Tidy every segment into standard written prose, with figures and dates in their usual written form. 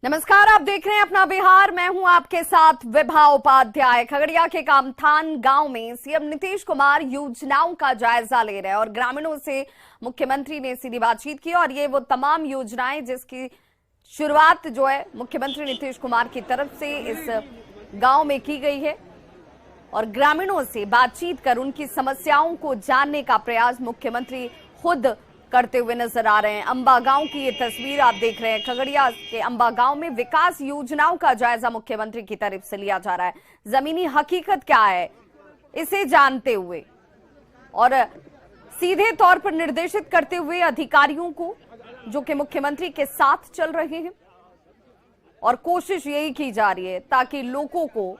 नमस्कार, आप देख रहे हैं अपना बिहार। मैं हूं आपके साथ विभा उपाध्याय। खगड़िया के कामथान गांव में सीएम नीतीश कुमार योजनाओं का जायजा ले रहे हैं और ग्रामीणों से मुख्यमंत्री ने सीधी बातचीत की और ये वो तमाम योजनाएं जिसकी शुरुआत जो है मुख्यमंत्री नीतीश कुमार की तरफ से इस गांव में की गई है और ग्रामीणों से बातचीत कर उनकी समस्याओं को जानने का प्रयास मुख्यमंत्री खुद करते हुए नजर आ रहे हैं। अंबा गांव की ये तस्वीर आप देख रहे हैं। खगड़िया के अंबा गांव में विकास योजनाओं का जायजा मुख्यमंत्री की तरफ से लिया जा रहा है। जमीनी हकीकत क्या है इसे जानते हुए और सीधे तौर पर निर्देशित करते हुए अधिकारियों को जो कि मुख्यमंत्री के साथ चल रहे हैं और कोशिश यही की जा रही है ताकि लोगों को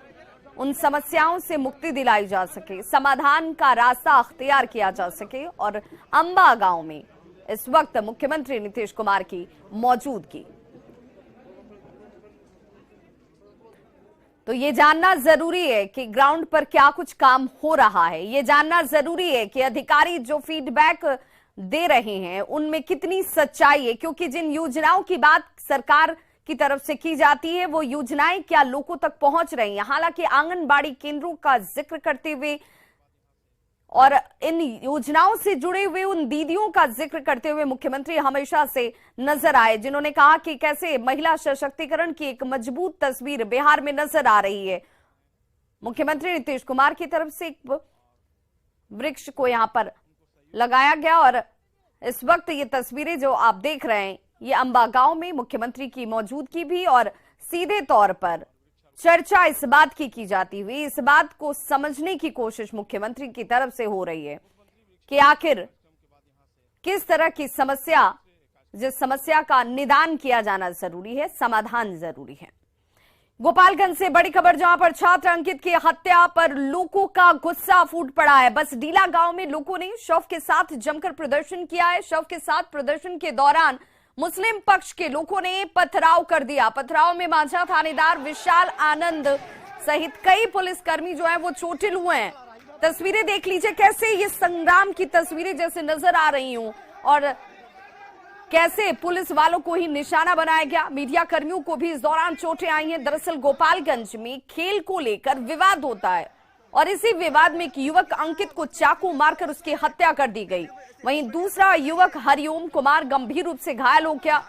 उन समस्याओं से मुक्ति दिलाई जा सके, समाधान का रास्ता अख्तियार किया जा सके। और अंबा गांव में इस वक्त मुख्यमंत्री नीतीश कुमार की मौजूदगी, तो ये जानना जरूरी है कि ग्राउंड पर क्या कुछ काम हो रहा है। ये जानना जरूरी है कि अधिकारी जो फीडबैक दे रहे हैं उनमें कितनी सच्चाई है, क्योंकि जिन योजनाओं की बात सरकार की तरफ से की जाती है वो योजनाएं क्या लोगों तक पहुंच रही हैं। हालांकि आंगनबाड़ी केंद्रों का जिक्र करते हुए और इन योजनाओं से जुड़े हुए उन दीदियों का जिक्र करते हुए मुख्यमंत्री हमेशा से नजर आए, जिन्होंने कहा कि कैसे महिला सशक्तिकरण की एक मजबूत तस्वीर बिहार में नजर आ रही है। मुख्यमंत्री नीतीश कुमार की तरफ से एक वृक्ष को यहां पर लगाया गया और इस वक्त ये तस्वीरें जो आप देख रहे हैं ये अंबा गांव में मुख्यमंत्री की मौजूदगी भी और सीधे तौर पर चर्चा इस बात की जाती हुई, इस बात को समझने की कोशिश मुख्यमंत्री की तरफ से हो रही है कि आखिर किस तरह की समस्या, जिस समस्या का निदान किया जाना जरूरी है, समाधान जरूरी है। गोपालगंज से बड़ी खबर, जहां पर छात्र अंकित की हत्या पर लोगों का गुस्सा फूट पड़ा है। बसडीला गांव में लोगों ने शव के साथ जमकर प्रदर्शन किया है। शव के साथ प्रदर्शन के दौरान मुस्लिम पक्ष के लोगों ने पथराव कर दिया। पथराव में मांझा थानेदार विशाल आनंद सहित कई पुलिसकर्मी जो हैं वो चोटिल हुए हैं। तस्वीरें देख लीजिए, कैसे ये संग्राम की तस्वीरें जैसे नजर आ रही हूं और कैसे पुलिस वालों को ही निशाना बनाया गया। मीडिया कर्मियों को भी इस दौरान चोटें आई हैं। दरअसल गोपालगंज में खेल को लेकर विवाद होता है और इसी विवाद में एक युवक अंकित को चाकू मारकर उसकी हत्या कर दी गई। वहीं दूसरा युवक हरिओम कुमार गंभीर रूप से घायल हो गया।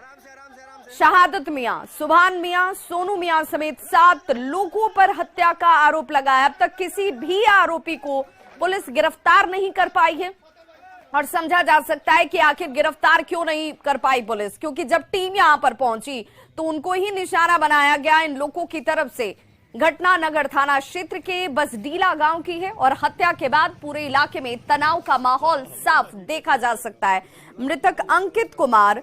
शहादत मियां, सुभान मियां, सोनू मियां समेत 7 लोगों पर हत्या का आरोप लगाया। अब तक किसी भी आरोपी को पुलिस गिरफ्तार नहीं कर पाई है और समझा जा सकता है कि आखिर गिरफ्तार क्यों नहीं कर पाई पुलिस, क्योंकि जब टीम यहां पर पहुंची तो उनको ही निशाना बनाया गया इन लोगों की तरफ से। घटना नगर थाना क्षेत्र के बसडीला गांव की है और हत्या के बाद पूरे इलाके में तनाव का माहौल साफ देखा जा सकता है। मृतक अंकित कुमार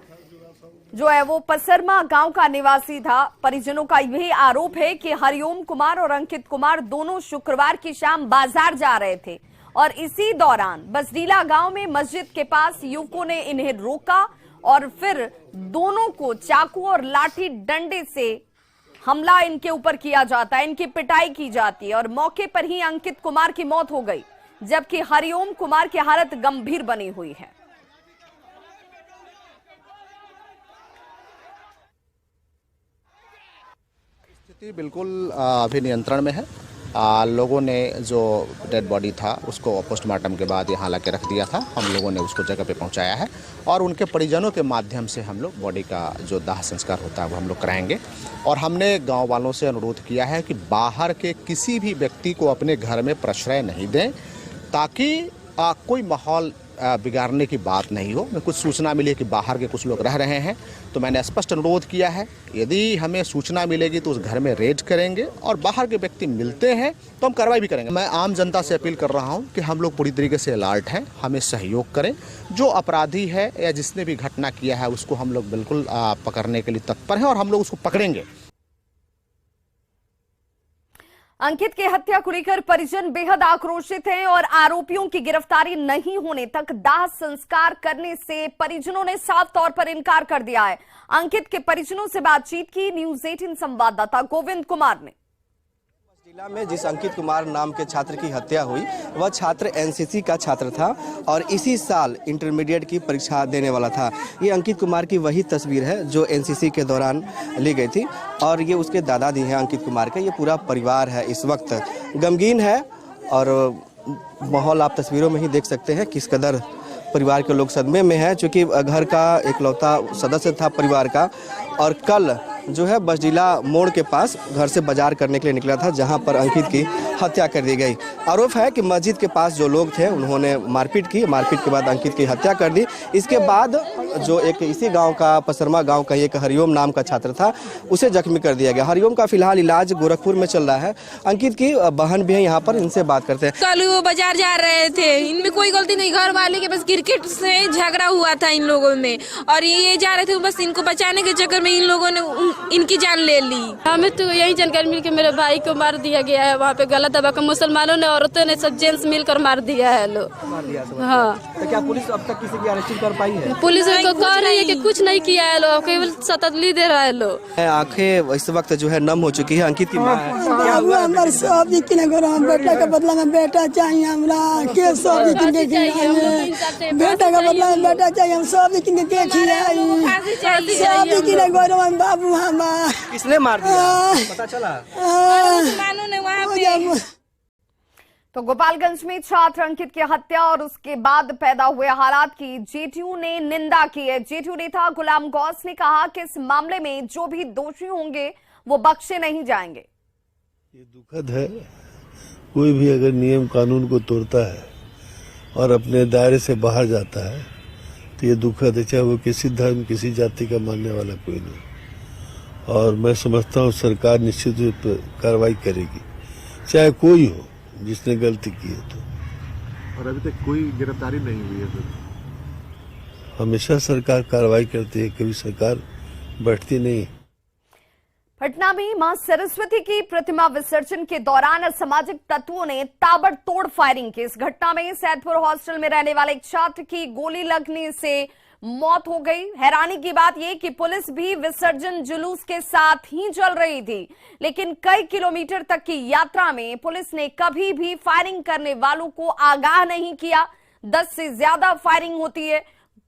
जो है वो पसरमा गांव का निवासी था। परिजनों का यही आरोप है कि हरिओम कुमार और अंकित कुमार दोनों शुक्रवार की शाम बाजार जा रहे थे और इसी दौरान बसडीला गांव में मस्जिद के पास युवकों ने इन्हें रोका और फिर दोनों को चाकू और लाठी डंडे से हमला इनके ऊपर किया जाता है, इनकी पिटाई की जाती है और मौके पर ही अंकित कुमार की मौत हो गई, जबकि हरिओम कुमार की हालत गंभीर बनी हुई है। स्थिति बिल्कुल अभी नियंत्रण में है। लोगों ने जो डेड बॉडी था उसको पोस्टमार्टम के बाद यहाँ ला के रख दिया था। हम लोगों ने उसको जगह पे पहुँचाया है और उनके परिजनों के माध्यम से हम लोग बॉडी का जो दाह संस्कार होता है वो हम लोग कराएंगे। और हमने गांव वालों से अनुरोध किया है कि बाहर के किसी भी व्यक्ति को अपने घर में प्रश्रय नहीं दें ताकि कोई माहौल बिगाड़ने की बात नहीं हो। मैं कुछ सूचना मिली कि बाहर के कुछ लोग रह रहे हैं तो मैंने स्पष्ट अनुरोध किया है, यदि हमें सूचना मिलेगी तो उस घर में रेड करेंगे और बाहर के व्यक्ति मिलते हैं तो हम कार्रवाई भी करेंगे। मैं आम जनता से अपील कर रहा हूं कि हम लोग पूरी तरीके से अलर्ट हैं, हमें सहयोग करें। जो अपराधी है या जिसने भी घटना किया है उसको हम लोग बिल्कुल पकड़ने के लिए तत्पर हैं और हम लोग उसको पकड़ेंगे। अंकित की हत्या को लेकर परिजन बेहद आक्रोशित हैं और आरोपियों की गिरफ्तारी नहीं होने तक दाह संस्कार करने से परिजनों ने साफ तौर पर इनकार कर दिया है। अंकित के परिजनों से बातचीत की न्यूज़ 18 संवाददाता गोविंद कुमार ने। जिला में जिस अंकित कुमार नाम के छात्र की हत्या हुई वह छात्र एनसीसी का छात्र था और इसी साल इंटरमीडिएट की परीक्षा देने वाला था। ये अंकित कुमार की वही तस्वीर है जो एनसीसी के दौरान ली गई थी और ये उसके दादाजी हैं अंकित कुमार के। ये पूरा परिवार है इस वक्त गमगीन है और माहौल आप तस्वीरों में ही देख सकते हैं किस कदर परिवार के लोग सदमे में हैं, चूँकि घर का इकलौता सदस्य था परिवार का और कल जो है बसडीला मोड़ के पास घर से बाजार करने के लिए निकला था जहां पर अंकित की हत्या कर दी गई। आरोप है कि मस्जिद के पास जो लोग थे उन्होंने मारपीट की, मारपीट के बाद अंकित की हत्या कर दी। इसके बाद जो एक इसी गांव का पसरमा गांव का एक हरिओम नाम का छात्र था उसे जख्मी कर दिया गया। हरिओम का फिलहाल इलाज गोरखपुर में चल रहा है। अंकित की बहन भी है यहाँ पर, इनसे बात करते हैं। कल वो बाजार जा रहे थे, इनमें कोई गलती नहीं, घर वाले के बस क्रिकेट से झगड़ा हुआ था इन लोगों में और ये जा रहे थे, बस इनको बचाने के चक्कर में इन लोगों ने इनकी जान ले ली। हमें तो यही जानकारी मिली कि मेरे भाई को मार दिया गया है वहाँ पे गलत दबा कर, मुसलमानों ने औरतों ने सब जेंट्स मिलकर मार दिया है लोग। हाँ, तो क्या पुलिस अब तक किसी की अरेस्ट कर पाई है? पुलिस को कह रही है कि कुछ नहीं किया है लोग, केवल सततली दे रहा है लोग। आंखें इस वक्त जो है नम हो चुकी है। अंकित की मां है। हमारे सब बेटा का बदला में बेटा चाहिए, हमरा के सब बेटा का बदला में बेटा चाहिए, हम सब देखिए बाबू हमारा किसने मार दिया पता चला? तो गोपालगंज में छात्र अंकित की हत्या और उसके बाद पैदा हुए हालात की जेटीयू ने निंदा की है। जेटीयू नेता गुलाम गौस ने कहा कि इस मामले में जो भी दोषी होंगे वो बख्शे नहीं जाएंगे। ये दुखद है, कोई भी अगर नियम कानून को तोड़ता है और अपने दायरे से बाहर जाता है तो ये दुखद है, चाहे वो किसी धर्म किसी जाति का मानने वाला कोई नहीं। और मैं समझता हूँ सरकार निश्चित रूप से कार्रवाई करेगी, चाहे कोई हो जिसने गलती की है तो। और अभी तक कोई गिरफ्तारी नहीं हुई है सर? हमेशा सरकार कार्रवाई करती है, कभी सरकार बैठती नहीं। पटना में मां सरस्वती की प्रतिमा विसर्जन के दौरान असामाजिक तत्वों ने ताबड़तोड़ फायरिंग की। इस घटना में सैदपुर हॉस्टल में रहने वाले एक छात्र की गोली लगने से मौत हो गई। हैरानी की बात यह कि पुलिस भी विसर्जन जुलूस के साथ ही चल रही थी, लेकिन कई किलोमीटर तक की यात्रा में पुलिस ने कभी भी फायरिंग करने वालों को आगाह नहीं किया। 10 से ज्यादा फायरिंग होती है।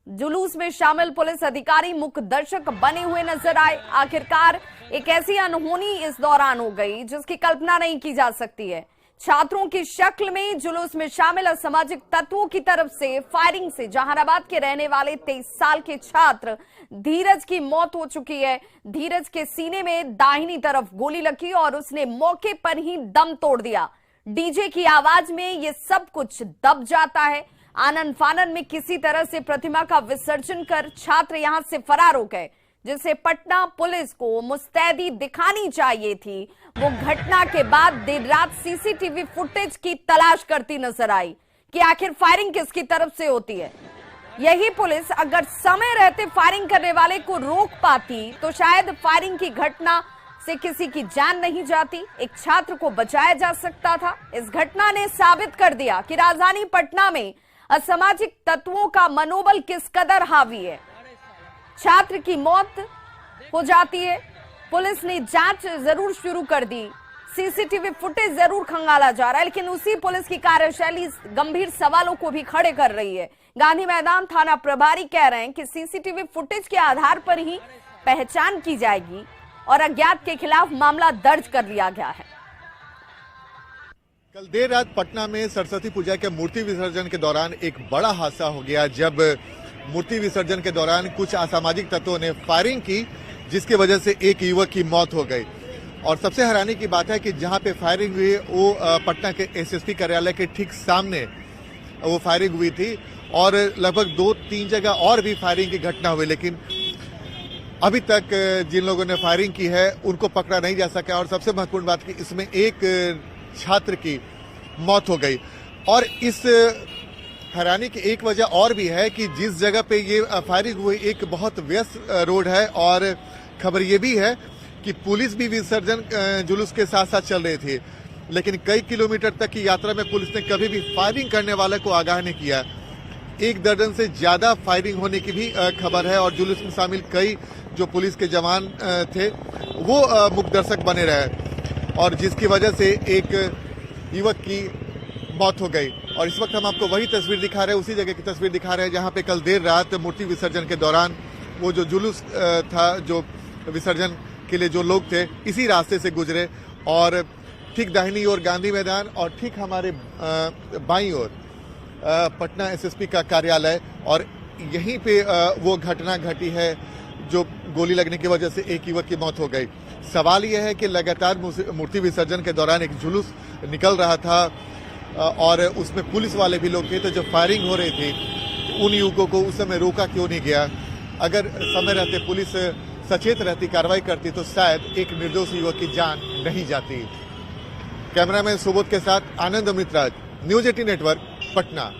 जुलूस में शामिल पुलिस अधिकारी मुख्य दर्शक बने हुए नजर आए। आखिरकार एक ऐसी अनहोनी इस दौरान हो गई जिसकी कल्पना नहीं की जा सकती है। छात्रों की शक्ल में जुलूस में शामिल असामाजिक तत्वों की तरफ से फायरिंग से जहानाबाद के रहने वाले 23 साल के छात्र धीरज की मौत हो चुकी है। धीरज के सीने में दाहिनी तरफ गोली लगी और उसने मौके पर ही दम तोड़ दिया। डीजे की आवाज में ये सब कुछ दब जाता है। आनन फानन में किसी तरह से प्रतिमा का विसर्जन कर छात्र यहां से फरार हो गए, जिसे पटना पुलिस को मुस्तैदी दिखानी चाहिए थी। वो घटना के बाद देर रात सीसीटीवी फुटेज की तलाश करती नजर आई कि आखिर फायरिंग किसकी तरफ से होती है। यही पुलिस अगर समय रहते फायरिंग करने वाले को रोक पाती तो शायद फायरिंग की घटना से किसी की जान नहीं जाती, एक छात्र को बचाया जा सकता था। इस घटना ने साबित कर दिया कि राजधानी पटना में असामाजिक तत्वों का मनोबल किस कदर हावी है। छात्र की मौत हो जाती है, पुलिस ने जांच जरूर शुरू कर दी, सीसीटीवी फुटेज जरूर खंगाला जा रहा है, लेकिन उसी पुलिस की कार्यशैली गंभीर सवालों को भी खड़े कर रही है। गांधी मैदान थाना प्रभारी कह रहे हैं कि सीसीटीवी फुटेज के आधार पर ही पहचान की जाएगी और अज्ञात के खिलाफ मामला दर्ज कर लिया गया है। कल देर रात पटना में सरस्वती पूजा के मूर्ति विसर्जन के दौरान एक बड़ा हादसा हो गया, जब मूर्ति विसर्जन के दौरान कुछ असामाजिक तत्वों ने फायरिंग की, जिसकी वजह से एक युवक की मौत हो गई। और सबसे हैरानी की बात है कि जहां पे फायरिंग हुई वो पटना के एसएसपी कार्यालय के ठीक सामने वो फायरिंग हुई थी और लगभग 2-3 जगह और भी फायरिंग की घटना हुई, लेकिन अभी तक जिन लोगों ने फायरिंग की है उनको पकड़ा नहीं जा सका। और सबसे महत्वपूर्ण बात कि इसमें एक छात्र की मौत हो गई। और इस हैरानी की एक वजह और भी है कि जिस जगह पे ये फायरिंग हुई एक बहुत व्यस्त रोड है और खबर ये भी है कि पुलिस भी विसर्जन जुलूस के साथ साथ चल रही थी, लेकिन कई किलोमीटर तक की यात्रा में पुलिस ने कभी भी फायरिंग करने वाले को आगाह नहीं किया। 1 दर्जन से ज्यादा फायरिंग होने की भी खबर है और जुलूस में शामिल कई जो पुलिस के जवान थे वो मुख्य दर्शक बने रहे। और जिसकी वजह से एक युवक की मौत हो गई। और इस वक्त हम आपको वही तस्वीर दिखा रहे हैं, उसी जगह की तस्वीर दिखा रहे हैं जहां पे कल देर रात मूर्ति विसर्जन के दौरान वो जो जुलूस था, जो विसर्जन के लिए जो लोग थे, इसी रास्ते से गुजरे और ठीक दाहिनी ओर गांधी मैदान और ठीक हमारे बाईं ओर पटना एसएसपी का कार्यालय, और यहीं पे वो घटना घटी है जो गोली लगने की वजह से एक युवक की मौत हो गई। सवाल यह है कि लगातार मूर्ति विसर्जन के दौरान एक जुलूस निकल रहा था और उसमें पुलिस वाले भी लोग थे, तो जब फायरिंग हो रही थी उन युवकों को उस समय रोका क्यों नहीं गया? अगर समय रहते पुलिस सचेत रहती, कार्रवाई करती, तो शायद एक निर्दोष युवक की जान नहीं जाती। कैमरामैन सुबोध के साथ आनंद अमृतराज, न्यूज 18 नेटवर्क, पटना।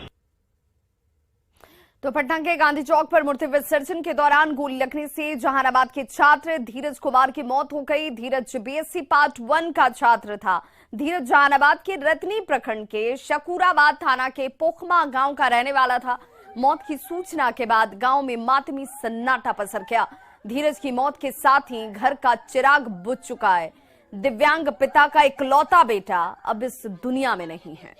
तो पटना के गांधी चौक पर मूर्ति विसर्जन के दौरान गोली लगने से जहानाबाद के छात्र धीरज कुमार की मौत हो गई। धीरज बीएससी पार्ट 1 का छात्र था। धीरज जहानाबाद के रतनी प्रखंड के शकूराबाद थाना के पोखमा गांव का रहने वाला था। मौत की सूचना के बाद गांव में मातमी सन्नाटा पसर गया। धीरज की मौत के साथ ही घर का चिराग बुझ चुका है। दिव्यांग पिता का इकलौता बेटा अब इस दुनिया में नहीं है।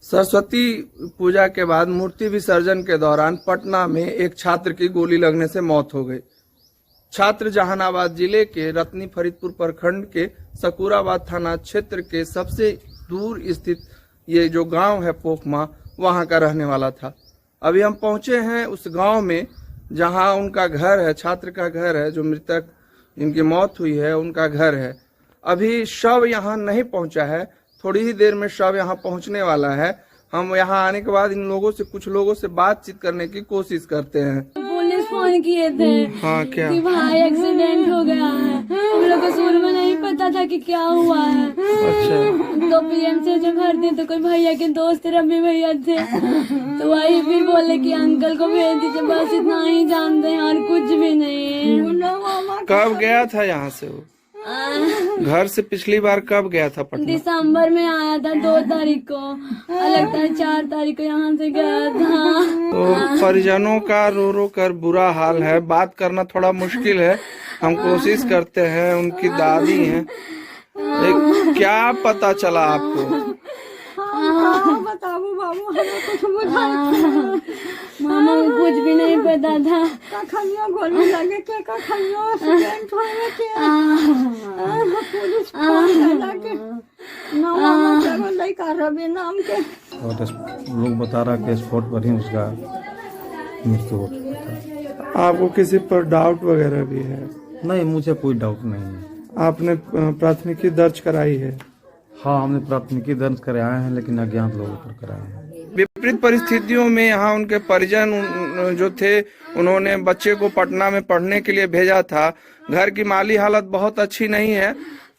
सरस्वती पूजा के बाद मूर्ति विसर्जन के दौरान पटना में एक छात्र की गोली लगने से मौत हो गई। छात्र जहानाबाद जिले के रतनी फरीदपुर प्रखंड के सकूराबाद थाना क्षेत्र के सबसे दूर स्थित ये जो गांव है पोखमा, वहां का रहने वाला था। अभी हम पहुंचे हैं उस गांव में जहां उनका घर है, छात्र का घर है, जो मृतक जिनकी मौत हुई है उनका घर है। अभी शव यहां नहीं पहुंचा है, थोड़ी ही देर में शव यहां पहुंचने वाला है। हम यहां आने के बाद इन लोगों से, कुछ लोगों से बातचीत करने की कोशिश करते हैं। पुलिस फोन किए थे हाँ, क्या कि भाई एक्सीडेंट हो गया है। हम लोग को शुरू में नहीं पता था कि क्या हुआ है। अच्छा। तो पीएम से जब भरते तो कोई भैया के दोस्त रवि भैया थे, तो वही भी बोले कि अंकल को भेज दीजिए, बस इतना ही जानते हैं और कुछ भी नहीं। कब गया था यहाँ से वो? घर से पिछली बार कब गया था पटना? दिसंबर में आया था 2 तारीख को, लगता है 4 तारीख को यहाँ से गया था। तो परिजनों का रो रो कर बुरा हाल है, बात करना थोड़ा मुश्किल है। हम कोशिश करते हैं, उनकी दादी हैं। क्या पता चला आपको? बताओ बाबू, मामा को कुछ भी नहीं पता था। गोली लगे के एक्सीडेंट होने के पुलिस नाम के और लोग बता रहा कि स्पॉट पर ही उसका मृत्यु हो चुका था। आपको किसी पर डाउट वगैरह भी है? नहीं, मुझे कोई डाउट नहीं है। आपने प्राथमिकी दर्ज कराई है? हाँ, हमने प्राथमिकी दर्ज कराए हैं, लेकिन अज्ञात लोगों पर कराए हैं। विपरीत परिस्थितियों में यहाँ उनके परिजन जो थे, उन्होंने बच्चे को पटना में पढ़ने के लिए भेजा था। घर की माली हालत बहुत अच्छी नहीं है।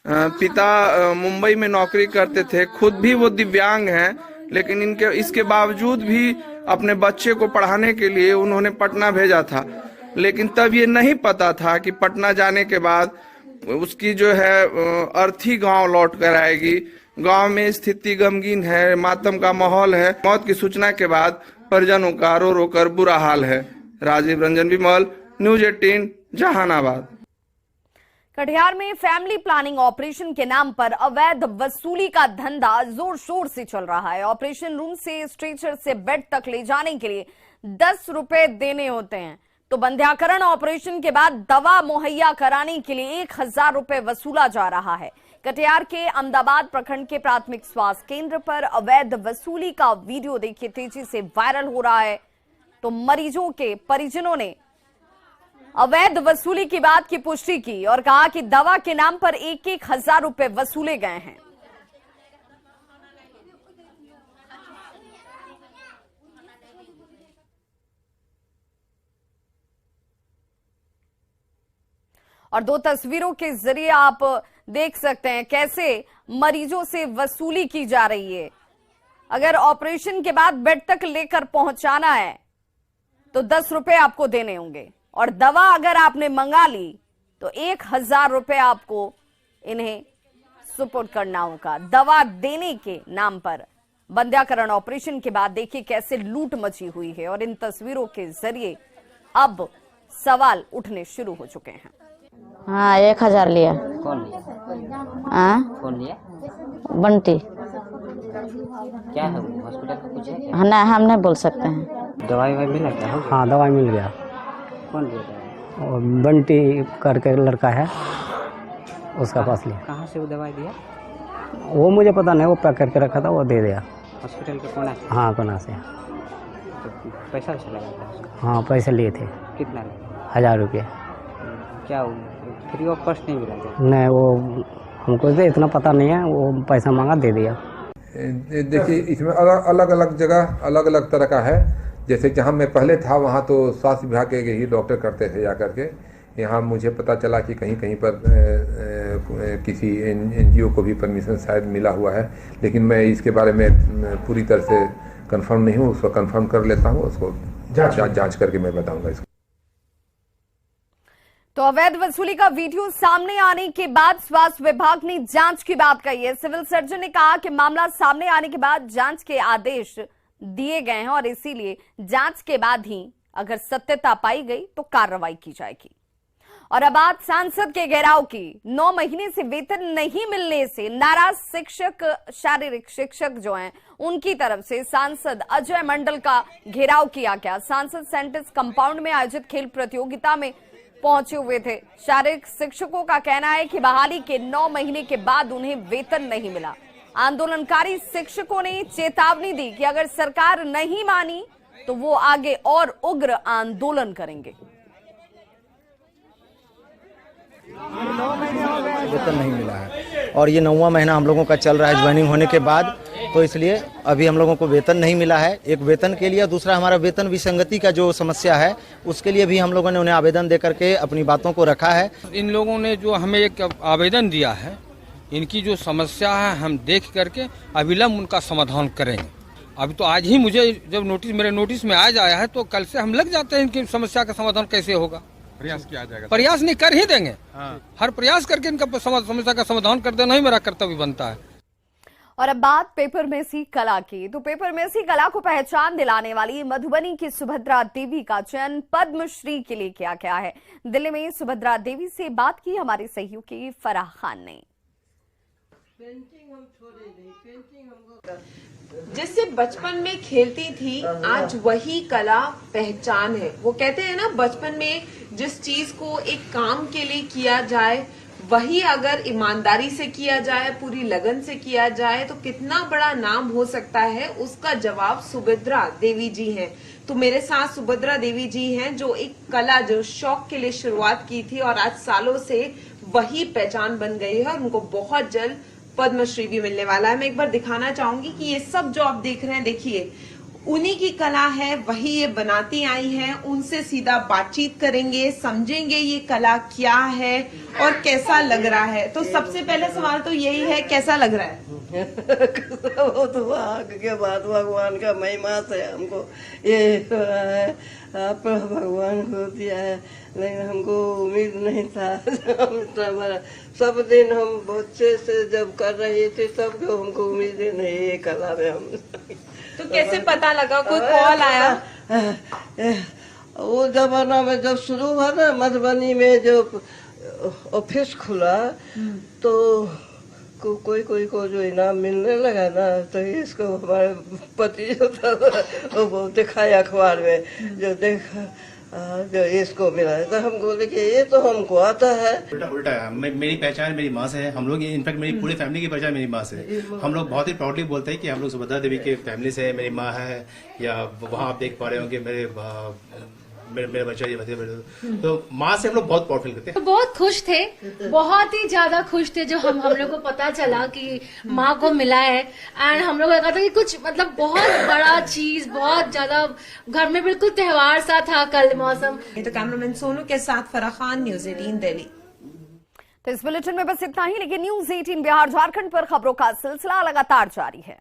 पिता मुंबई में नौकरी करते थे, खुद भी वो दिव्यांग हैं, लेकिन इसके बावजूद भी अपने बच्चे को पढ़ाने के लिए उन्होंने पटना भेजा था। लेकिन तब ये नहीं पता था कि पटना जाने के बाद उसकी जो है अर्थी गांव लौट कर आएगी। गांव में स्थिति गमगीन है, मातम का माहौल है। मौत की सूचना के बाद परिजनों का रो रो कर बुरा हाल है। राजीव रंजन विमल, न्यूज 18 जहानाबाद। कटिहार में फैमिली प्लानिंग ऑपरेशन के नाम पर अवैध वसूली का धंधा जोर शोर से चल रहा है। ऑपरेशन रूम से स्ट्रेचर से बेड तक ले जाने के लिए 10 रुपए देने होते हैं, तो बंध्याकरण ऑपरेशन के बाद दवा मुहैया कराने के लिए 1000 रुपए वसूला जा रहा है। कटिहार के अहमदाबाद प्रखंड के प्राथमिक स्वास्थ्य केंद्र पर अवैध वसूली का वीडियो देखिए तेजी से वायरल हो रहा है। तो मरीजों के परिजनों ने अवैध वसूली की बात की पुष्टि की और कहा कि दवा के नाम पर 1000 रुपए वसूले गए हैं। और 2 तस्वीरों के जरिए आप देख सकते हैं कैसे मरीजों से वसूली की जा रही है। अगर ऑपरेशन के बाद बेड तक लेकर पहुंचाना है तो 10 रुपए आपको देने होंगे, और दवा अगर आपने मंगा ली तो 1000 रुपए आपको इन्हें सुपुर्द करनाओं का दवा देने के नाम पर बंध्याकरण ऑपरेशन के बाद देखिए कैसे लूट मची हुई है और इन तस्वीरों के जरिए अब सवाल उठने शुरू हो चुके हैं। हाँ 1000 लिया। कौन लिया? कौन लिया? बंटी। क्या है हॉस्पिटल का कुछ है? हाँ ना, हम नहीं बोल सकते हैं। दवाई मिला क्या? हाँ दवाई मिल गया। कौन दिया दवाई? और बंटी करके लड़का है, उसका पास लिया। कहाँ से वो दवाई दिया? वो मुझे पता नहीं, वो पैक करके रखा था, वो दे दिया। हॉस्पिटल के कोना से? हाँ कोना से। तो पैसा वैसा लगा था? हाँ पैसे लिए थे। कितना लगा? 1000 रुपये। क्या फ्री ऑफ कॉस्ट नहीं मिला था? नहीं, वो हमको इतना पता नहीं है, वो पैसा मांगा दे दिया। देखिए इसमें अलग अलग जगह अलग अलग तरह का है। जैसे जहाँ मैं पहले था वहाँ तो स्वास्थ्य विभाग के ही डॉक्टर करते थे जा करके। यहाँ मुझे पता चला कि कहीं कहीं पर किसी एनजीओ को भी परमिशन शायद मिला हुआ है, लेकिन मैं इसके बारे में पूरी तरह से कंफर्म नहीं हूँ। उसको कंफर्म कर लेता हूँ, उसको जांच करके मैं बताऊँगा इसको। तो अवैध वसूली का वीडियो सामने आने के बाद स्वास्थ्य विभाग ने जांच की बात कही है। सिविल सर्जन ने कहा कि मामला सामने आने के बाद जांच के आदेश दिए गए हैं और इसीलिए जांच के बाद ही अगर सत्यता पाई गई तो कार्रवाई की जाएगी। और अब बात सांसद के घेराव की। 9 महीने से वेतन नहीं मिलने से नाराज शिक्षक, शारीरिक शिक्षक जो हैं, उनकी तरफ से सांसद अजय मंडल का घेराव किया गया। सांसद सेंटिस कंपाउंड में आयोजित खेल प्रतियोगिता में पहुंचे हुए थे। शारीरिक शिक्षकों का कहना है कि बहाली के 9 महीने के बाद उन्हें वेतन नहीं मिला। आंदोलनकारी शिक्षकों ने चेतावनी दी कि अगर सरकार नहीं मानी तो वो आगे और उग्र आंदोलन करेंगे। वेतन नहीं मिला है और ये 9वां महीना हम लोगों का चल रहा है ज्वाइनिंग होने के बाद, तो इसलिए अभी हम लोगों को वेतन नहीं मिला है। एक वेतन के लिए, दूसरा हमारा वेतन विसंगति का जो समस्या है उसके लिए भी हम लोगों ने उन्हें आवेदन दे करके अपनी बातों को रखा है। इन लोगों ने जो हमें एक आवेदन दिया है, इनकी जो समस्या है हम देख करके अविलंब उनका समाधान करेंगे। अभी तो आज ही मुझे जब मेरे नोटिस में आ जाया है तो कल से हम लग जाते हैं इनकी समस्या का समाधान कैसे होगा। प्रयास किया जाएगा। प्रयास नहीं कर ही देंगे। हर प्रयास करके इनका समस्या का समाधान कर देना ही मेरा कर्तव्य बनता है। और अब बात पेपर मेसी कला की। तो पेपर मेसी कला को पहचान दिलाने वाली मधुबनी की सुभद्रा देवी का चयन पद्मश्री के लिए किया गया है। दिल्ली में सुभद्रा देवी से बात की हमारे सहयोगी फराह खान ने। जिससे बचपन में खेलती थी, आज वही कला पहचान है। वो कहते हैं ना, बचपन में जिस चीज को एक काम के लिए किया जाए वही अगर ईमानदारी से किया जाए, पूरी लगन से किया जाए तो कितना बड़ा नाम हो सकता है। उसका जवाब सुभद्रा देवी जी हैं। तो मेरे साथ सुभद्रा देवी जी हैं जो एक कला, जो शौक के लिए शुरुआत की थी और आज सालों से वही पहचान बन गई है और उनको बहुत जल्द पद्मश्री भी मिलने वाला है। मैं एक बार दिखाना चाहूंगी कि ये सब जो आप देख रहे हैं, देखिए उन्हीं की कला है, वही ये बनाती आई हैं। उनसे सीधा बातचीत करेंगे, समझेंगे ये कला क्या है और कैसा लग रहा है। तो सबसे पहले सवाल तो यही है, कैसा लग रहा है? वो तो भाग्य के बाद भगवान का महिमा से हमको ये आप भगवान को दिया है, लेकिन हमको उम्मीद नहीं था। सब दिन हम बच्चे से जब कर रहे थे तब हमको उम्मीद नहीं है कला में हम। तो कैसे पता लगा? कोई कॉल आया? वो जमाना में जब शुरू हुआ ना, मधुबनी में जो ऑफिस खुला तो कोई को जो इनाम मिलने लगा ना, तो इसको हमारे पति जो था वो दिखाया अखबार में, जो देखा जो इसको मिला है तो हम बोले कि ये तो हमको आता है। उल्टा है, मेरी पहचान मेरी माँ से है। हम लोग इनफैक्ट मेरी पूरी फैमिली की पहचान मेरी माँ से है। हम लोग बहुत ही प्राउडली बोलते हैं कि हम लोग सुभद्रा देवी के फैमिली से है। मेरी माँ है, या वहाँ आप देख पा रहे होंगे मेरे बच्चे, तो माँ से हम लोग बहुत प्राउड फील करते हैं। तो बहुत खुश थे, बहुत ही ज्यादा खुश थे जो हम लोग को पता चला कि माँ को मिला है। एंड हम लोग को लगा था कि कुछ मतलब बहुत बड़ा चीज, बहुत ज्यादा घर में बिल्कुल त्योहार सा था कल मौसम। तो कैमरामैन सोनू के साथ फराह खान, न्यूज़ 18 दिल्ली। तो इस बुलेटिन में बस इतना ही, लेकिन न्यूज़ 18 बिहार झारखंड पर खबरों का सिलसिला लगातार जारी है।